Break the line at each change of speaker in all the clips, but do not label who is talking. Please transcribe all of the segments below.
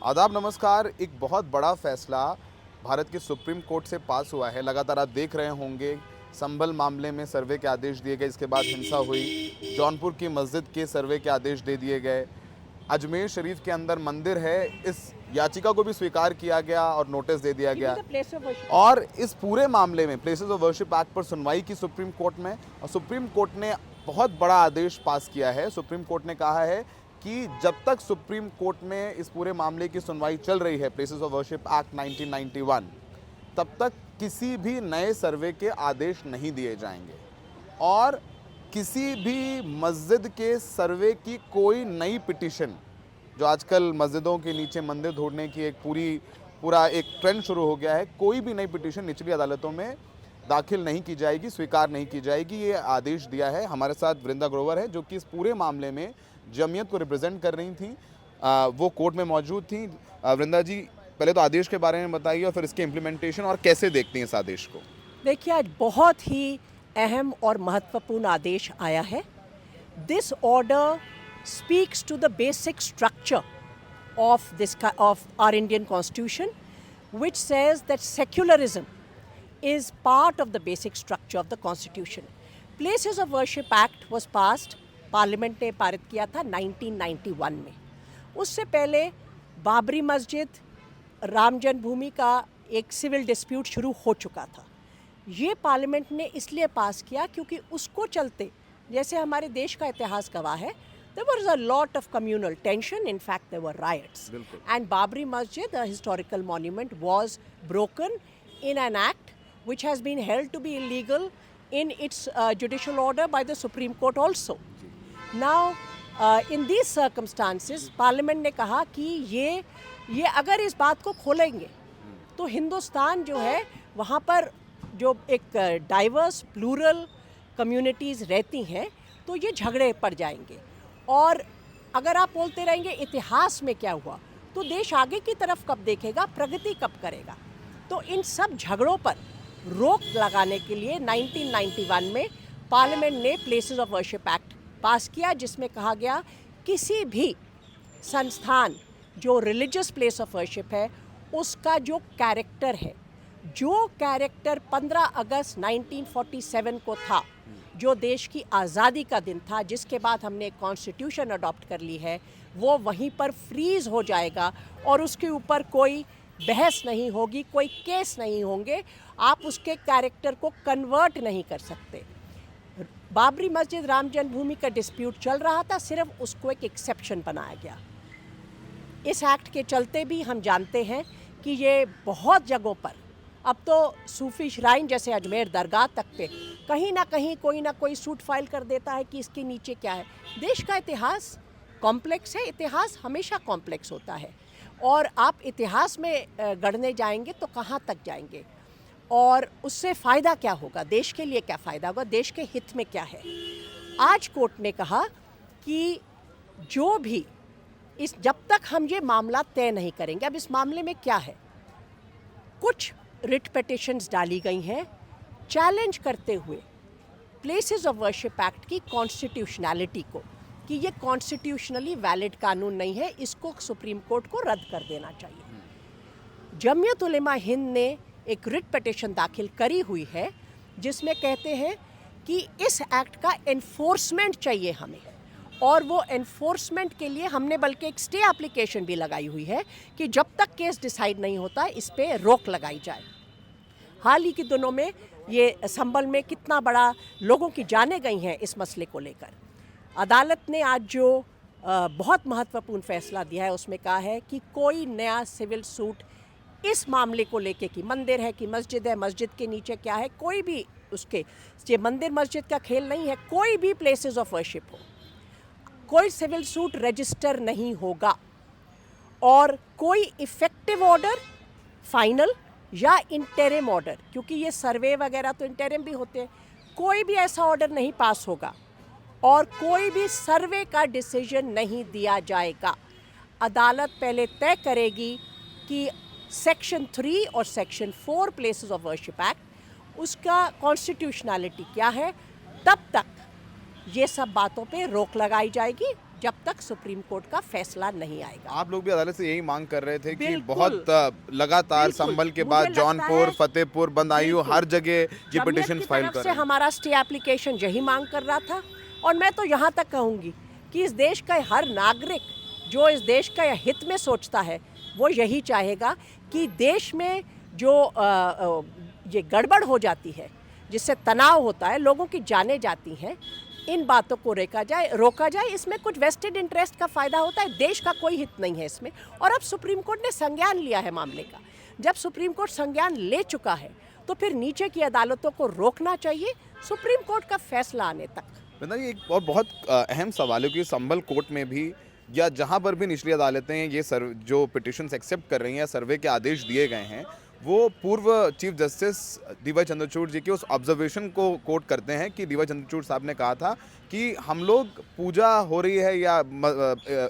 आदाब नमस्कार। एक बहुत बड़ा फैसला भारत के सुप्रीम कोर्ट से पास हुआ है। लगातार आप देख रहे होंगे संभल मामले में सर्वे के आदेश दिए गए, इसके बाद हिंसा हुई। जौनपुर की मस्जिद के सर्वे के आदेश दे दिए गए। अजमेर शरीफ के अंदर मंदिर है, इस याचिका को भी स्वीकार किया गया और नोटिस दे दिया गया। और इस पूरे मामले में प्लेसेस ऑफ वर्शिप एक्ट पर सुनवाई की सुप्रीम कोर्ट में, और सुप्रीम कोर्ट ने बहुत बड़ा आदेश पास किया है। सुप्रीम कोर्ट ने कहा है कि जब तक सुप्रीम कोर्ट में इस पूरे मामले की सुनवाई चल रही है, प्लेसेस ऑफ वर्शिप एक्ट 1991, तब तक किसी भी नए सर्वे के आदेश नहीं दिए जाएंगे और किसी भी मस्जिद के सर्वे की कोई नई पिटीशन, जो आजकल मस्जिदों के नीचे मंदिर ढूंढने की एक पूरा एक ट्रेंड शुरू हो गया है, कोई भी नई पिटीशन निचली अदालतों में दाखिल नहीं की जाएगी, स्वीकार नहीं की जाएगी। ये आदेश दिया है। हमारे साथ वृंदा ग्रोवर है, जो कि इस पूरे मामले में जमीयत को रिप्रेजेंट कर रही थी, वो कोर्ट में मौजूद थी। वृंदा जी, पहले तो आदेश के बारे में बताइए और फिर इसके इम्प्लीमेंटेशन और कैसे देखती हैं इस आदेश को।
देखिए, आज बहुत ही अहम और महत्वपूर्ण आदेश आया है। This order speaks to the basic structure of our Indian constitution, which says that secularism is part of the basic structure of the constitution. Places of Worship Act was passed, parliament ने पारित किया था 1991 में। उससे पहले बाबरी मस्जिद, राम जन्मभूमि का एक सिविल डिस्प्यूट शुरू हो चुका था। ये पार्लियामेंट ने इसलिए पास किया क्योंकि उसको चलते, जैसे हमारे देश का इतिहास गवाह है, there was a lot of communal tension. In fact, there were riots. And Babri Masjid, a historical monument, was broken in an act which has been held to be illegal in its judicial order by the Supreme Court also. Now, in these circumstances, Parliament ने कहा कि ये अगर इस बात को खोलेंगे तो हिंदुस्तान जो है वहाँ पर जो एक डाइवर्स प्लूरल कम्युनिटीज़ रहती हैं, तो ये झगड़े पड़ जाएंगे। और अगर आप बोलते रहेंगे इतिहास में क्या हुआ, तो देश आगे की तरफ कब देखेगा, प्रगति कब करेगा। तो इन सब झगड़ों पर रोक लगाने के लिए 1991 में पार्लियामेंट ने प्लेसेस ऑफ वर्शिप एक्ट पास किया, जिसमें कहा गया किसी भी संस्थान जो रिलीजियस प्लेस ऑफ वर्शिप है, उसका जो कैरेक्टर है, जो कैरेक्टर 15 अगस्त 1947 को था, जो देश की आज़ादी का दिन था, जिसके बाद हमने एक कॉन्स्टिट्यूशन अडॉप्ट कर ली है, वो वहीं पर फ्रीज़ हो जाएगा और उसके ऊपर कोई बहस नहीं होगी, कोई केस नहीं होंगे। आप उसके कैरेक्टर को कन्वर्ट नहीं कर सकते। बाबरी मस्जिद, राम जन्मभूमि का डिस्प्यूट चल रहा था, सिर्फ उसको एक एक्सेप्शन बनाया गया। इस एक्ट के चलते भी हम जानते हैं कि ये बहुत जगहों पर, अब तो सूफी श्राइन जैसे अजमेर दरगाह तक पे कहीं ना कहीं कोई ना कोई सूट फाइल कर देता है कि इसके नीचे क्या है। देश का इतिहास कॉम्प्लेक्स है, इतिहास हमेशा कॉम्प्लेक्स होता है, और आप इतिहास में गढ़ने जाएंगे तो कहाँ तक जाएंगे, और उससे फ़ायदा क्या होगा, देश के लिए क्या फ़ायदा होगा, देश के हित में क्या है। आज कोर्ट ने कहा कि जो भी जब तक हम ये मामला तय नहीं करेंगे, अब इस मामले में क्या है, कुछ रिट पिटिशंस डाली गई हैं चैलेंज करते हुए प्लेसेस ऑफ वर्शिप एक्ट की कॉन्स्टिट्यूशनैलिटी को, कि ये कॉन्स्टिट्यूशनली वैलिड कानून नहीं है, इसको सुप्रीम कोर्ट को रद्द कर देना चाहिए। जमीयत उलेमा हिंद ने एक रिट पिटिशन दाखिल करी हुई है, जिसमें कहते हैं कि इस एक्ट का एनफोर्समेंट चाहिए हमें, और वो एनफोर्समेंट के लिए हमने बल्कि एक स्टे एप्लीकेशन भी लगाई हुई है कि जब तक केस डिसाइड नहीं होता इस पे रोक लगाई जाए। हाल ही के दिनों में ये संभल में कितना बड़ा लोगों की जानें गई हैं इस मसले को लेकर। अदालत ने आज जो बहुत महत्वपूर्ण फैसला दिया है, उसमें कहा है कि कोई नया सिविल सूट इस मामले को लेके कि मंदिर है कि मस्जिद है, मस्जिद के नीचे क्या है, कोई भी उसके, ये मंदिर मस्जिद का खेल नहीं है, कोई भी प्लेसेस ऑफ वर्शिप हो, कोई सिविल सूट रजिस्टर नहीं होगा, और कोई इफेक्टिव ऑर्डर, फाइनल या इंटरिम ऑर्डर, क्योंकि ये सर्वे वगैरह तो इंटरिम भी होते हैं, कोई भी ऐसा ऑर्डर नहीं पास होगा, और कोई भी सर्वे का डिसीजन नहीं दिया जाएगा। अदालत पहले तय करेगी कि सेक्शन 3 और section 4 places of worship act, उसका कॉन्स्टिट्यूशनैलिटी क्या है, तब तक ये सब बातों पे रोक लगाई जाएगी। जब तक सुप्रीम कोर्ट का फैसला नहीं आएगा।
आप लोग भी अदालत से यही मांग कर रहे थे कि
बिल्कुल।
बहुत लगातार
बिल्कुल।
संभल के
मुझे
बाद
लगता
जौनपुर,
है-
फतेहपुर, बदायूं
बिल्कुल।
हर जगह ये
जमीयत
पिटिशन
की
फाइल
तरफ
कर
से
रहे हैं।
हमारा स्टे एप्लीकेशन यही मांग कर रहा था, और मैं तो यहाँ तक कहूँगी कि इस देश का हर नागरिक जो इस देश का हित में सोचता है वो यही चाहेगा कि देश में जो ये गड़बड़ हो जाती है, जिससे तनाव होता है, लोगों की जानें जाती हैं, इन बातों को रोका जाए। इसमें कुछ वेस्टेड इंटरेस्ट का फ़ायदा होता है, देश का कोई हित नहीं है इसमें। और अब सुप्रीम कोर्ट ने संज्ञान लिया है मामले का। जब सुप्रीम कोर्ट संज्ञान ले चुका है तो फिर नीचे की अदालतों को रोकना चाहिए सुप्रीम कोर्ट का फैसला आने तक।
वृंदा जी, एक और बहुत अहम सवाल है कि संभल कोर्ट में भी या जहां पर भी निचली अदालतें ये जो पिटिशंस एक्सेप्ट कर रही हैं, सर्वे के आदेश दिए गए हैं, वो पूर्व चीफ जस्टिस डीवाई चंद्रचूड़ जी के उस ऑब्जर्वेशन को कोट करते हैं कि डीवाई चंद्रचूड़ साहब ने कहा था कि हम लोग पूजा हो रही है या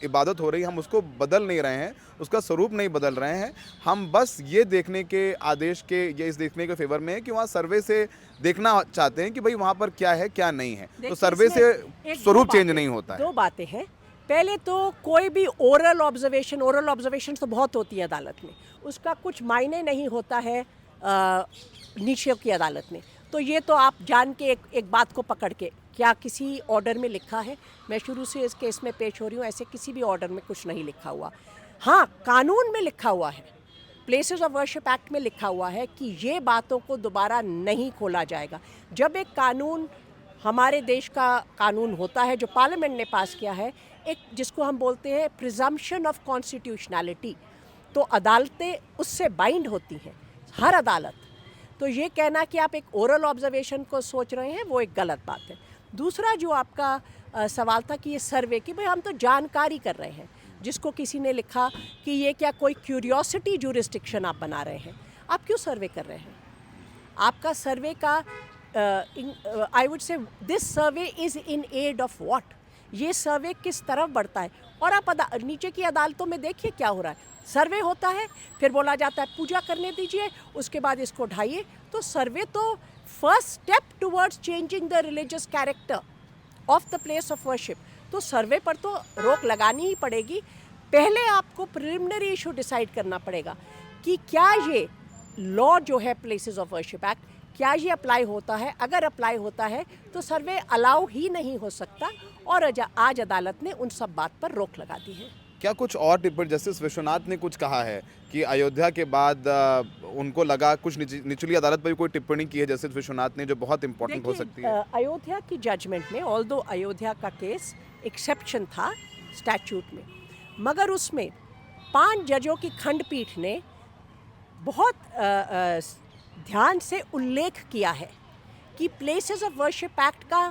इबादत हो रही है, हम उसको बदल नहीं रहे हैं, उसका स्वरूप नहीं बदल रहे हैं, हम बस ये देखने के आदेश के या इस देखने के फेवर में है कि वहाँ सर्वे से देखना चाहते हैं कि भाई वहाँ पर क्या है क्या नहीं है। तो सर्वे से स्वरूप चेंज नहीं होता है।
दो बातें हैं। पहले तो कोई भी ओरल ऑब्जर्वेशन तो बहुत होती है अदालत में, उसका कुछ मायने नहीं होता है नीचे की अदालत में। तो ये तो आप जान के एक बात को पकड़ के, क्या किसी ऑर्डर में लिखा है? मैं शुरू से इस केस में पेश हो रही हूँ, ऐसे किसी भी ऑर्डर में कुछ नहीं लिखा हुआ। हाँ, कानून में लिखा हुआ है, प्लेसेस ऑफ वर्शिप एक्ट में लिखा हुआ है कि ये बातों को दोबारा नहीं खोला जाएगा। जब एक कानून हमारे देश का कानून होता है जो पार्लियामेंट ने पास किया है, एक जिसको हम बोलते हैं प्रिजम्पशन ऑफ कॉन्स्टिट्यूशनैलिटी, तो अदालतें उससे बाइंड होती हैं, हर अदालत। तो ये कहना कि आप एक ओरल ऑब्जर्वेशन को सोच रहे हैं, वो एक गलत बात है। दूसरा जो आपका सवाल था कि ये सर्वे की, भाई हम तो जानकारी कर रहे हैं। जिसको किसी ने लिखा कि ये क्या कोई क्यूरियोसिटी जुरिस्डिक्शन आप बना रहे हैं, आप क्यों सर्वे कर रहे हैं? आपका सर्वे का I would say this survey is in aid of what? ये सर्वे किस तरफ बढ़ता है? और आप नीचे की अदालतों में देखिए क्या हो रहा है। सर्वे होता है, फिर बोला जाता है पूजा करने दीजिए, उसके बाद इसको ढाइए। तो सर्वे तो first step towards changing the religious character of the place of worship. तो सर्वे पर तो रोक लगानी ही पड़ेगी। पहले आपको प्रिलिमिनरी इशू डिसाइड करना पड़ेगा कि क्या ये लॉ जो है प्लेसेस ऑफ वर्शिप एक्ट, क्या ये अप्लाई होता है? अगर अप्लाई होता है तो सर्वे अलाउ ही नहीं हो सकता, और आज अदालत ने उन सब बात पर रोक लगा दी है।
क्या कुछ और टिप्पणी जस्टिस विश्वनाथ ने कुछ कहा है कि अयोध्या के बाद उनको लगा कुछ निचली अदालत पर भी कोई टिप्पणी की है जस्टिस विश्वनाथ ने जो बहुत इंपॉर्टेंट हो सकती है?
अयोध्या की जजमेंट में, ऑल्दो अयोध्या का केस एक्सेप्शन था स्टैट्यूट में, मगर उसमें 5 जजों की खंडपीठ ने बहुत ध्यान से उल्लेख किया है कि प्लेसेस ऑफ वर्शिप एक्ट का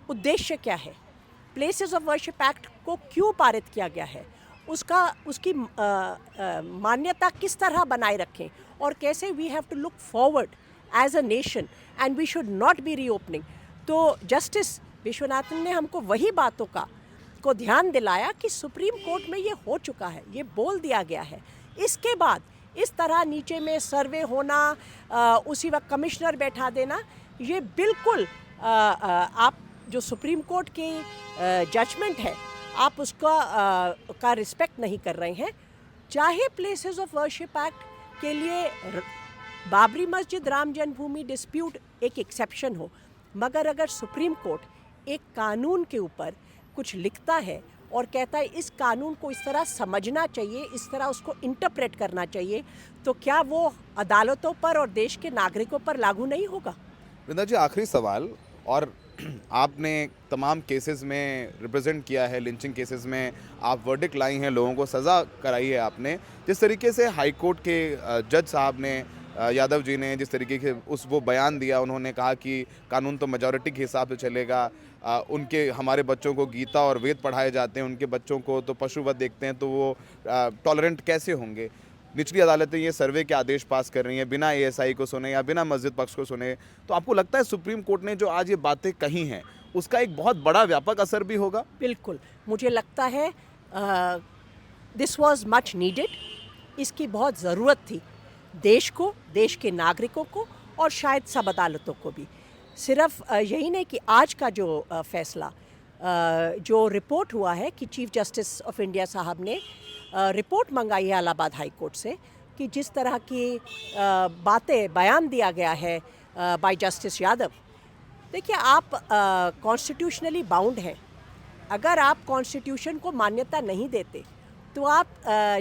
उद्देश्य क्या है, प्लेसेस ऑफ वर्शिप एक्ट को क्यों पारित किया गया है, उसकी मान्यता किस तरह बनाए रखें, और कैसे we have to look forward as a nation and we should not be reopening. तो जस्टिस विश्वनाथन ने हमको वही बातों को ध्यान दिलाया कि सुप्रीम कोर्ट में ये हो चुका है, ये बोल दिया गया है। इसके बाद इस तरह नीचे में सर्वे होना, उसी वक्त कमिश्नर बैठा देना, ये बिल्कुल आप जो सुप्रीम कोर्ट की जजमेंट है आप उसका का रिस्पेक्ट नहीं कर रहे हैं। चाहे प्लेसेस ऑफ वर्शिप एक्ट के लिए बाबरी मस्जिद, राम जन्मभूमि डिस्प्यूट एक एक्सेप्शन हो, मगर अगर सुप्रीम कोर्ट एक कानून के ऊपर कुछ लिखता है और कहता है इस कानून को इस तरह समझना चाहिए, इस तरह उसको इंटरप्रेट करना चाहिए, तो क्या वो अदालतों पर और देश के नागरिकों पर लागू नहीं होगा?
वृंदा जी, आखिरी सवाल, और आपने तमाम केसेस में रिप्रेजेंट किया है, लिंचिंग केसेस में आप वर्डिक्ट लाई हैं, लोगों को सज़ा कराई है आपने। जिस तरीके से हाई कोर्ट के जज साहब ने, यादव जी ने जिस तरीके के वो बयान दिया, उन्होंने कहा कि कानून तो मेजॉरिटी के हिसाब से चलेगा, उनके हमारे बच्चों को गीता और वेद पढ़ाए जाते हैं, उनके बच्चों को तो पशुवध देखते हैं, तो वो टॉलरेंट कैसे होंगे? निचली अदालतें ये सर्वे के आदेश पास कर रही हैं बिना एएसआई को सुने या बिना मस्जिद पक्ष को सुने। तो आपको लगता है सुप्रीम कोर्ट ने जो आज ये बातें कही हैं उसका एक बहुत बड़ा व्यापक असर भी होगा?
बिल्कुल, मुझे लगता है दिस वाज मच नीडेड, इसकी बहुत ज़रूरत थी देश को, देश के नागरिकों को, और शायद सब अदालतों को भी। सिर्फ यही नहीं कि आज का जो फैसला जो रिपोर्ट हुआ है कि चीफ जस्टिस ऑफ इंडिया साहब ने रिपोर्ट मंगाई है इलाहाबाद हाई कोर्ट से कि जिस तरह की बातें बयान दिया गया है बाय जस्टिस यादव, देखिए आप कॉन्स्टिट्यूशनली बाउंड हैं। अगर आप कॉन्स्टिट्यूशन को मान्यता नहीं देते तो आप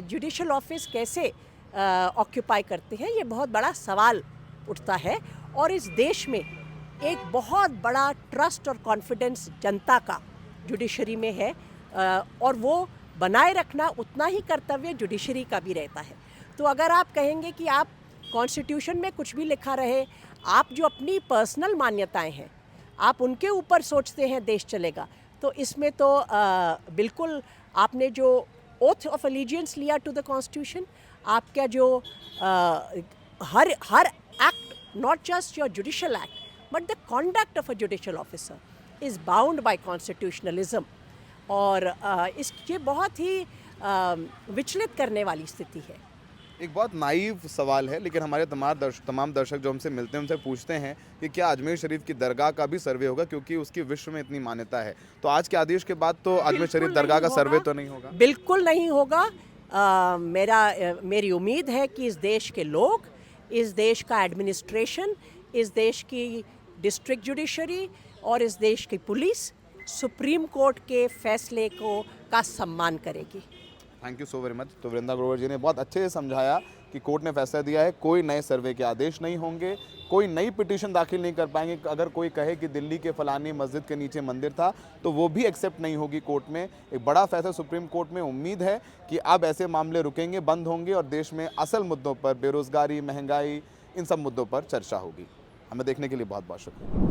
जुडिशल ऑफिस कैसे ऑक्यूपाई करते हैं, ये बहुत बड़ा सवाल उठता है। और इस देश में एक बहुत बड़ा ट्रस्ट और कॉन्फिडेंस जनता का जुडिशरी में है, और वो बनाए रखना उतना ही कर्तव्य जुडिशरी का भी रहता है। तो अगर आप कहेंगे कि आप कॉन्स्टिट्यूशन में कुछ भी लिखा रहे, आप जो अपनी पर्सनल मान्यताएं हैं आप उनके ऊपर सोचते हैं देश चलेगा, तो इसमें तो बिल्कुल आपने जो ओथ ऑफ एलिजियंस लिया टू द कॉन्स्टिट्यूशन, आपका जो हर act, not just your judicial act but the conduct of a judicial officer is bound by constitutionalism. और ये बहुत ही विचलित करने वाली स्थिति है।
एक बहुत नाइव सवाल है, लेकिन हमारे तमाम दर्शक जो हमसे मिलते हैं उनसे पूछते हैं कि क्या अजमेर शरीफ की दरगाह का भी सर्वे होगा, क्योंकि उसकी विश्व में इतनी मान्यता है। तो आज के आदेश के बाद तो अजमेर शरीफ दरगाह का सर्वे तो नहीं होगा?
बिल्कुल नहीं होगा। मेरी उम्मीद है कि इस देश के लोग, इस देश का एडमिनिस्ट्रेशन, इस देश की डिस्ट्रिक्ट जुडिशरी और इस देश की पुलिस सुप्रीम कोर्ट के फैसले का सम्मान करेगी।
Thank you so very much. तो वृंदा ग्रोवर जी ने बहुत अच्छे से समझाया कि कोर्ट ने फैसला दिया है, कोई नए सर्वे के आदेश नहीं होंगे, कोई नई पिटीशन दाखिल नहीं कर पाएंगे। अगर कोई कहे कि दिल्ली के फलानी मस्जिद के नीचे मंदिर था तो वो भी एक्सेप्ट नहीं होगी कोर्ट में। एक बड़ा फैसला सुप्रीम कोर्ट में। उम्मीद है कि अब ऐसे मामले रुकेंगे, बंद होंगे और देश में असल मुद्दों पर, बेरोजगारी, महंगाई, इन सब मुद्दों पर चर्चा होगी। हमें देखने के लिए बहुत बहुत शुक्रिया।